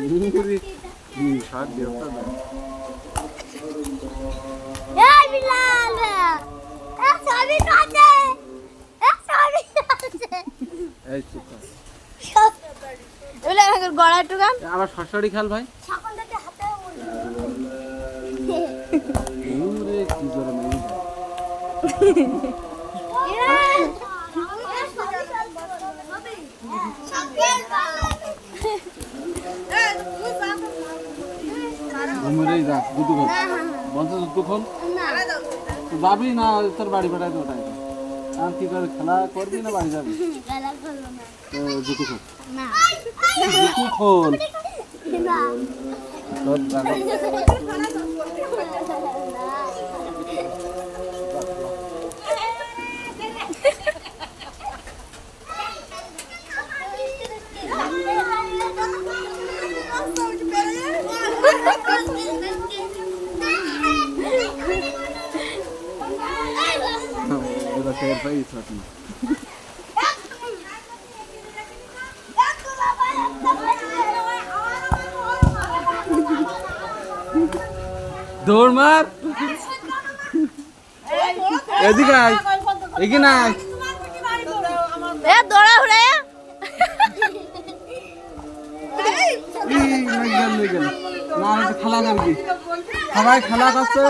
মুড়ি শাক দেওয়া এই বিলাল এক ছবি কাটে এক ছবি কাটে এই চুপ এগুলো এখন গড়া টুকান আবার শশাড়ি খাল ভাই ছাগল দেখে হাতে ওরে কি জোরে মেরে ঘুমরে যা দুটো খোল বন্ধ দুটো খোল তুই যাবি না তোর বাড়ি পাঠাই দেবো তাই আর কি করে খেলা করবি না বাড়ি যাবি তো দুটো খোল দুটো খোল তোর এটা শেয়ার পাই থাকি দৌড় মার এদিকে আয় এগিয়ে না আয় এ দৌড়া উড়ে না খেলা করবি সবাই খেলা করছে